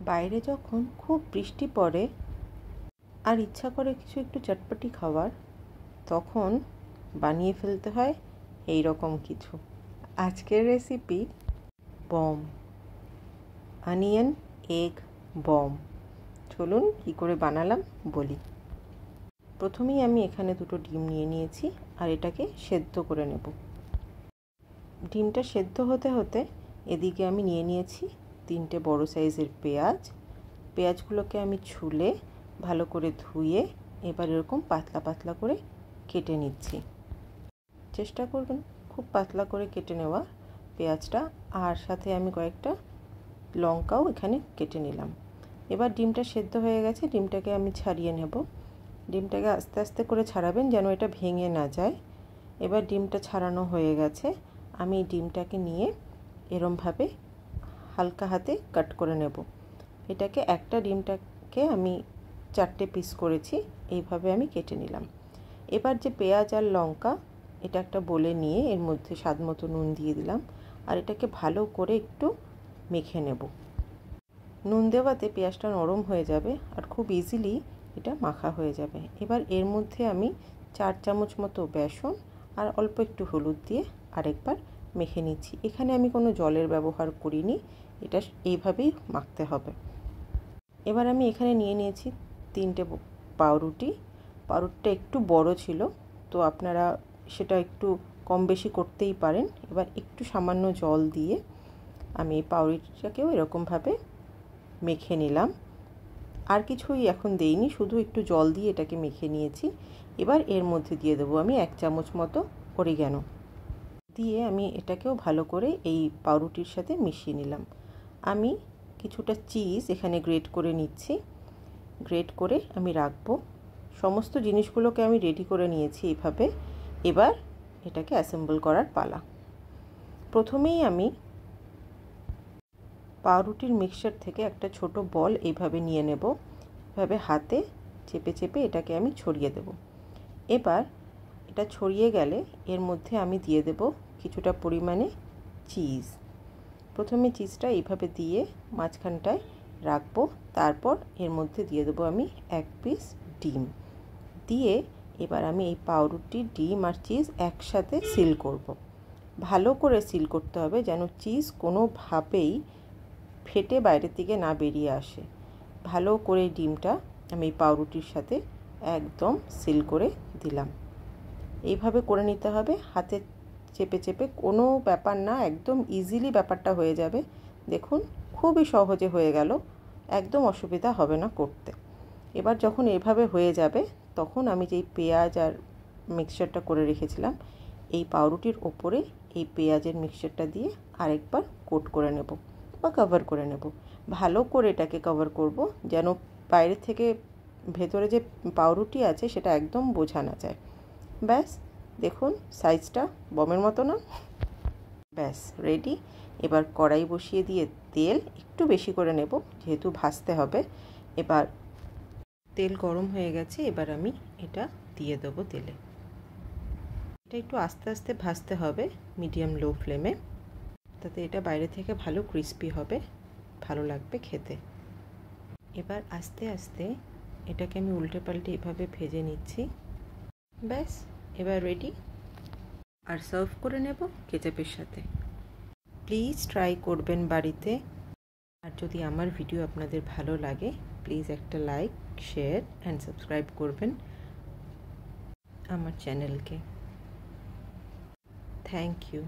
বাইরে যখন খুব বৃষ্টি পড়ে আর ইচ্ছা করে কিছু একটু চটপটি খাওয়ার, তখন বানিয়ে ফেলতে হয় এই রকম কিছু। আজকের recipe bomb, onion egg bomb. চলুন কী করে বানালাম বলি। প্রথমেই আমি এখানে দুটো ডিম নিয়ে নিয়েছি আর এটাকে সেদ্ধ করে নেব। ডিমটা সেদ্ধ হতে হতে এদিকে আমি নিয়ে নিয়েছি 3টে বড় সাইজের পেঁয়াজ। পেঁয়াজগুলোকে আমি ছুলে ভালো করে ধুয়ে এবার এরকম পাতলা পাতলা করে কেটে নিচ্ছি। চেষ্টা করবেন খুব পাতলা করে কেটে নেওয়া পেঁয়াজটা, আর সাথে আমি কয়েকটা লঙ্কাও এখানে কেটে নিলাম। এবার ডিমটা সেদ্ধ হয়ে গেছে, ডিমটাকে আমি ছাড়িয়ে নেব। ডিমটাকে আস্তে আস্তে করে ছাড়াবেন যেন এটা ভেঙে না যায়। এবার ডিমটা ছাড়ানো হয়ে গেছে, আমি ডিমটাকে নিয়ে এরমভাবে হালকা হাতে কাট করে নেব। এটাকে একটা ডিমটাকে আমি 4টে পিস করেছি, এইভাবে আমি কেটে নিলাম। এবার যে পেঁয়াজ আর লঙ্কা, এটা একটা বলে নিয়ে এর মধ্যে স্বাদ মতো নুন দিয়ে দিলাম আর এটাকে ভালো করে একটু মেখে নেব। নুন দেওয়াতে পেঁয়াজটা নরম হয়ে যাবে আর খুব ইজিলি এটা মাখা হয়ে যাবে। এবার এর মধ্যে আমি 4 চামচ মতো বেসন আর অল্প একটু হলুদ দিয়ে আরেকবার মেখে নিচ্ছি। এখানে আমি কোনো জলের ব্যবহার করিনি, এটা এইভাবেই মাখতে হবে। এবার আমি এখানে নিয়ে নিয়েছি 3টে পাউরুটি। পাউরুটিটা একটু বড় ছিল, তো আপনারা সেটা একটু কম বেশি করতেই পারেন। এবার একটু সামান্য জল দিয়ে আমি এই পাউরুটিটাকেও এরকমভাবে মেখে নিলাম। আর কিছুই এখন দেইনি, শুধু একটু জল দিয়ে এটাকে মেখে নিয়েছি। এবার এর মধ্যে দিয়ে দেবো আমি 1 চামচ মতো অরিগ্যানো দিয়ে আমি এটাকেও ভালো করে এই পাউরুটির সাথে মিশিয়ে নিলাম। আমি কিছুটা চিজ এখানে গ্রেট করে নিচ্ছি, গ্রেট করে আমি রাখবো। সমস্ত জিনিসগুলোকে আমি রেডি করে নিয়েছি এইভাবে। এবার এটাকে অ্যাসেম্বল করার পালা। প্রথমেই আমি পাউরুটির মিক্সচার থেকে একটা ছোট বল এইভাবে নিয়ে নেব। এভাবে হাতে চেপে চেপে এটাকে আমি ছড়িয়ে দেব। এবার এটা ছড়িয়ে গেলে এর মধ্যে আমি দিয়ে দেব কিছুটা পরিমাণে চিজ। প্রথমে চিজটা এইভাবে দিয়ে মাঝখানটায় রাখবো, তারপর এর মধ্যে দিয়ে দেবো আমি 1 পিস ডিম দিয়ে এবার আমি এই পাউরুটি, ডিম আর চিজ একসাথে সিল করব। ভালো করে সিল করতে হবে যেন চিজ কোনোভাবেই ফেটে বাইরের দিকে না বেরিয়ে আসে। ভালো করে ডিমটা আমি পাউরুটির সাথে একদম সিল করে দিলাম। এইভাবে করে নিতে হবে, হাতে চেপে চেপে, কোনো ব্যাপার না, একদম ইজিলি ব্যাপারটা হয়ে যাবে। দেখুন খুবই সহজে হয়ে গেল, একদম অসুবিধা হবে না করতে। এবার যখন এভাবে হয়ে যাবে তখন আমি যেই পেঁয়াজ আর মিক্সচারটা করে রেখেছিলাম এই পাউরুটির ওপরে এই পেঁয়াজের মিক্সচারটা দিয়ে আরেকবার কোট করে নেব বা কভার করে নেব। ভালো করে এটাকে কভার করব যেন বাইরে থেকে ভেতরে যে পাউরুটি আছে সেটা একদম বোঝা না যায়। ব্যাস দেখুন সাইজটা বমের মতো না? ব্যাস রেডি। এবার কড়াই বসিয়ে দিয়ে তেল একটু বেশি করে নেব যেহেতু ভাজতে হবে। এবার তেল গরম হয়ে গেছে, এবার আমি এটা দিয়ে দেবো তেলে। এটা একটু আস্তে আস্তে ভাজতে হবে মিডিয়াম লো ফ্লেমে, তাতে এটা বাইরে থেকে ভালো ক্রিস্পি হবে, ভালো লাগবে খেতে। এবার আস্তে আস্তে এটাকে আমি উল্টে পাল্টে এভাবে ভেজে নিচ্ছি। ব্যাস এবার রেডি, আর সার্ভ করে নেব কেচাপের সাথে। প্লিজ ট্রাই করবেন বাড়িতে। আর যদি আমার ভিডিও আপনাদের ভালো লাগে প্লিজ একটা লাইক, শেয়ার অ্যান্ড সাবস্ক্রাইব করবেন আমার চ্যানেলকে। Thank you.